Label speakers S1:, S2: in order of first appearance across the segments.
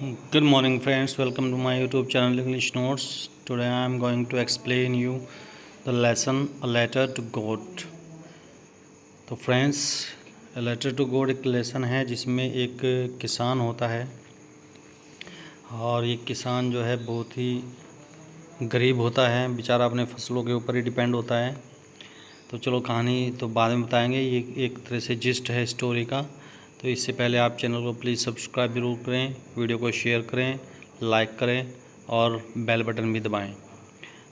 S1: Good morning friends, welcome to my YouTube channel English Notes. Today I am going to explain you the lesson A Letter to God. तो friends, A Letter to God एक lesson है जिसमें एक किसान होता है और ये किसान जो है बहुत ही गरीब होता है, बेचारा अपने फसलों के ऊपर ही डिपेंड होता है। तो चलो कहानी तो बाद में बताएंगे, ये एक तरह से जिस्ट है स्टोरी का। तो इससे पहले आप चैनल को प्लीज़ सब्सक्राइब जरूर करें, वीडियो को शेयर करें, लाइक करें और बेल बटन भी दबाएं।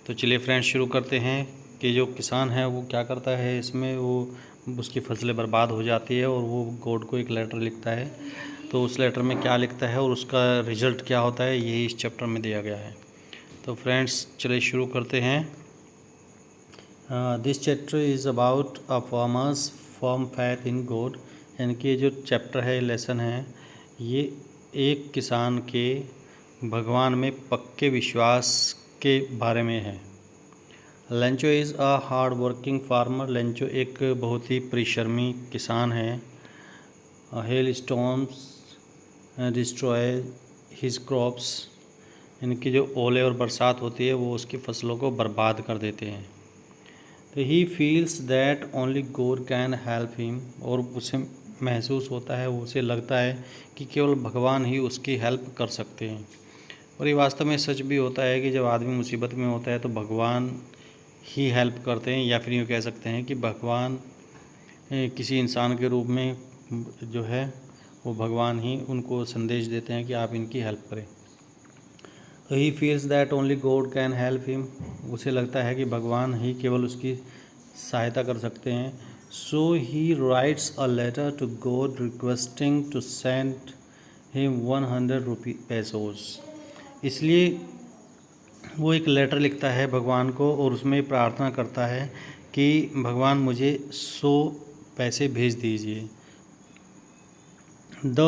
S1: तो चलिए फ्रेंड्स शुरू करते हैं कि जो किसान है वो क्या करता है इसमें, वो उसकी फसलें बर्बाद हो जाती है और वो गॉड को एक लेटर लिखता है। तो उस लेटर में क्या लिखता है और उसका रिज़ल्ट क्या होता है, यही इस चैप्टर में दिया गया है। तो फ्रेंड्स चलिए शुरू करते हैं। This chapter is about a farmers firm faith in God. यानी कि जो चैप्टर है, लेसन है, ये एक किसान के भगवान में पक्के विश्वास के बारे में है। Lencho is a hard working farmer. Lencho एक बहुत ही परिश्रमी किसान है। Hello storms destroy his crops. यानी कि जो ओले और बरसात होती है वो उसकी फसलों को बर्बाद कर देते हैं। तो he feels that only God can help him. और उसे महसूस होता है, उसे लगता है कि केवल भगवान ही उसकी हेल्प कर सकते हैं। और ये वास्तव में सच भी होता है कि जब आदमी मुसीबत में होता है तो भगवान ही हेल्प करते हैं, या फिर यूँ कह सकते हैं कि भगवान किसी इंसान के रूप में जो है वो भगवान ही उनको संदेश देते हैं कि आप इनकी हेल्प करें। तो he feels that only God can help him. उसे लगता है कि भगवान ही केवल उसकी सहायता कर सकते हैं। So he writes a letter to God requesting to send him 100 pesos. इसलिए वो एक लेटर लिखता है भगवान को और उसमें प्रार्थना करता है कि भगवान मुझे 100 पैसे भेज दीजिए। The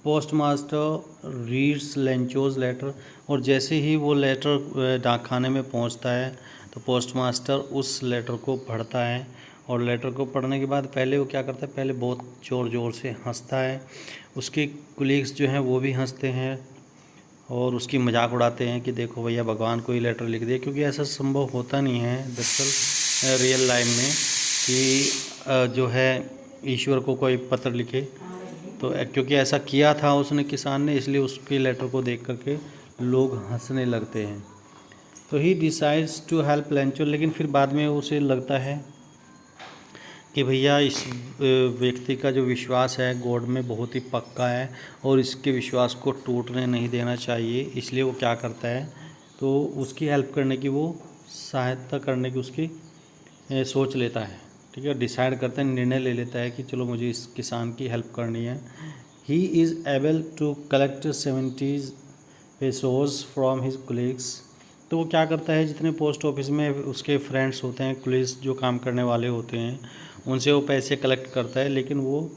S1: post master reads Lencho's letter. और जैसे ही वो लेटर डाकखाने में पहुंचता है तो पोस्ट मास्टर उस लेटर को पढ़ता है। और लेटर को पढ़ने के बाद पहले वो क्या करता है, पहले बहुत ज़ोर ज़ोर से हंसता है। उसके कुलीग्स जो हैं वो भी हंसते हैं और उसकी मजाक उड़ाते हैं कि देखो भैया भगवान को ही लेटर लिख दिया, क्योंकि ऐसा संभव होता नहीं है दरअसल रियल लाइफ में कि जो है ईश्वर को कोई पत्र लिखे। तो क्योंकि ऐसा किया था उसने किसान ने, इसलिए उसके लेटर को देख करके लोग हंसने लगते हैं। तो he decides to help Lencho. लेकिन फिर बाद में उसे लगता है कि भैया इस व्यक्ति का जो विश्वास है गॉड में बहुत ही पक्का है और इसके विश्वास को टूटने नहीं देना चाहिए। इसलिए वो क्या करता है, तो उसकी हेल्प करने की, वो सहायता करने की उसकी सोच लेता है। ठीक है, डिसाइड करता है, निर्णय ले लेता है कि चलो मुझे इस किसान की हेल्प करनी है। He is able to collect 70 pesos from his colleagues. तो वो क्या करता है, जितने पोस्ट ऑफिस में उसके फ्रेंड्स होते हैं, कोलीग्स जो काम करने वाले होते हैं, उनसे वो पैसे कलेक्ट करता है। लेकिन वो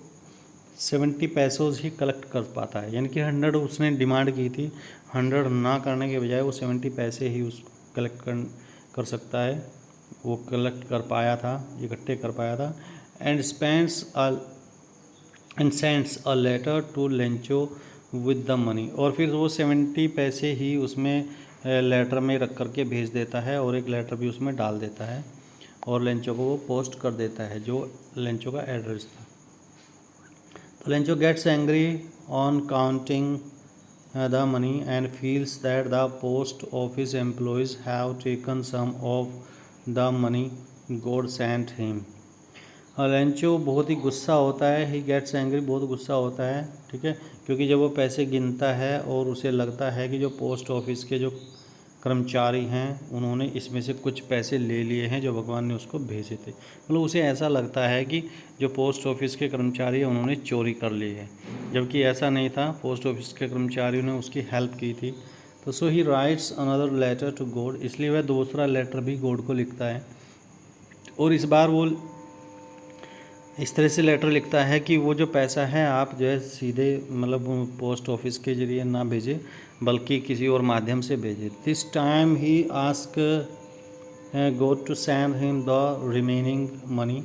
S1: 70 पैसोज ही कलेक्ट कर पाता है। यानी कि 100 उसने डिमांड की थी, 100 ना करने के बजाय वो 70 पैसे ही उस कलेक्ट कर सकता है, वो कलेक्ट कर पाया था, इकट्ठे कर पाया था। And sends a letter to Lencho with the money. और फिर वो 70 पैसे ही उसमें लेटर में रख करके भेज देता है और एक लेटर भी उसमें डाल देता है और लेंचो को वो पोस्ट कर देता है जो लेंचो का एड्रेस था। तो Lencho gets angry on counting the money and feels that the post office employees have taken some of the money God sent him. Lencho बहुत ही गुस्सा होता है, ही गेट्स एंग्री, बहुत गुस्सा होता है। ठीक है, क्योंकि जब वो पैसे गिनता है और उसे लगता है कि जो पोस्ट ऑफिस के जो कर्मचारी हैं उन्होंने इसमें से कुछ पैसे ले लिए हैं जो भगवान ने उसको भेजे थे। मतलब उसे ऐसा लगता है कि जो पोस्ट ऑफिस के कर्मचारी हैं उन्होंने चोरी कर ली है, जबकि ऐसा नहीं था, पोस्ट ऑफिस के कर्मचारियों ने उसकी हेल्प की थी। तो so he writes another letter to God. इसलिए वह दूसरा लेटर भी गॉड को लिखता है और इस बार वो इस तरह से लेटर लिखता है कि वो जो पैसा है आप जो है सीधे मतलब पोस्ट ऑफिस के जरिए ना भेजें बल्कि किसी और माध्यम से भेजें। This time he ask God to send him the remaining money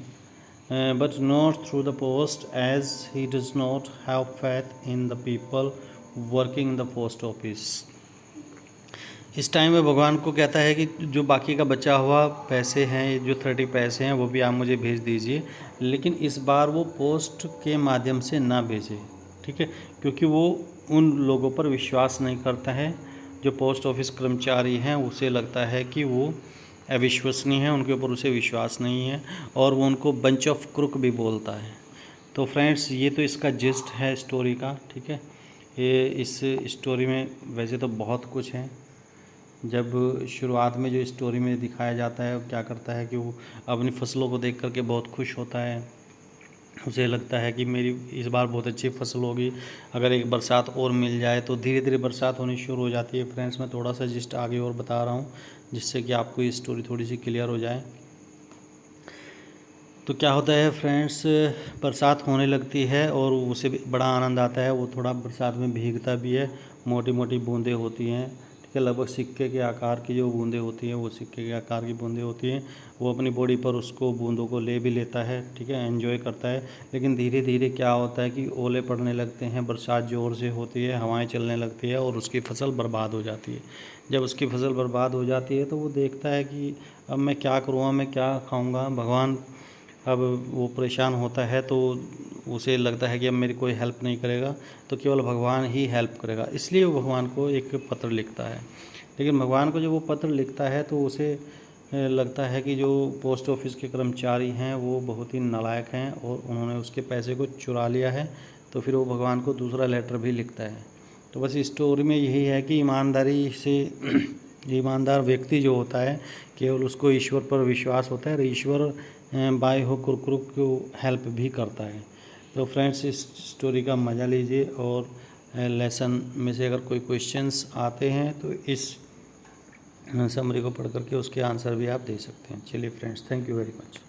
S1: but not through the post, as he does not have faith in the people working in the post office. इस टाइम में भगवान को कहता है कि जो बाकी का बचा हुआ पैसे हैं, जो 30 पैसे हैं, वो भी आप मुझे भेज दीजिए, लेकिन इस बार वो पोस्ट के माध्यम से ना भेजे, ठीक है, क्योंकि वो उन लोगों पर विश्वास नहीं करता है जो पोस्ट ऑफिस कर्मचारी हैं। उसे लगता है कि वो अविश्वसनीय है, उनके ऊपर उसे विश्वास नहीं है, और वो उनको बंच ऑफ क्रुक भी बोलता है। तो फ्रेंड्स, ये तो इसका जिस्ट है स्टोरी का, ठीक है। ये इस स्टोरी में वैसे तो बहुत कुछ है। जब शुरुआत में जो स्टोरी में दिखाया जाता है, वो क्या करता है कि वो अपनी फसलों को देख करके बहुत खुश होता है। उसे लगता है कि मेरी इस बार बहुत अच्छी फसल होगी, अगर एक बरसात और मिल जाए। तो धीरे धीरे बरसात होनी शुरू हो जाती है। फ्रेंड्स, मैं थोड़ा सा जस्ट आगे और बता रहा हूँ जिससे कि आपको ये स्टोरी थोड़ी सी क्लियर हो जाए। तो क्या होता है फ्रेंड्स, बरसात होने लगती है और उसे भी बड़ा आनंद आता है। वो थोड़ा बरसात में भीगता भी है। मोटी मोटी बूंदें होती हैं, ठीक है, लगभग सिक्के के आकार की जो बूंदें होती हैं, वो सिक्के के आकार की बूंदें होती हैं। वो अपनी बॉडी पर उसको बूंदों को ले भी लेता है, ठीक है, एंजॉय करता है। लेकिन धीरे धीरे क्या होता है कि ओले पड़ने लगते हैं, बरसात ज़ोर से होती है, हवाएँ चलने लगती है और उसकी फसल बर्बाद हो जाती है। जब उसकी फसल बर्बाद हो जाती है तो वो देखता है कि अब मैं क्या करूँगा, मैं क्या खाऊँगा। भगवान, अब वो परेशान होता है तो उसे लगता है कि अब मेरी कोई हेल्प नहीं करेगा, तो केवल भगवान ही हेल्प करेगा। इसलिए वो भगवान को एक पत्र लिखता है। लेकिन भगवान को जब वो पत्र लिखता है तो उसे लगता है कि जो पोस्ट ऑफिस के कर्मचारी हैं वो बहुत ही नालायक हैं और उन्होंने उसके पैसे को चुरा लिया है। तो फिर वो भगवान को दूसरा लेटर भी लिखता है। तो बस स्टोरी में यही है कि ईमानदारी से ईमानदार व्यक्ति जो होता है, केवल उसको ईश्वर पर विश्वास होता है और ईश्वर बाय हो कुरकुरुक को हेल्प भी करता है। तो फ्रेंड्स, इस स्टोरी का मज़ा लीजिए और लेसन में से अगर कोई क्वेश्चंस आते हैं तो इस समरी को पढ़ करके उसके आंसर भी आप दे सकते हैं। चलिए friends, thank you very much.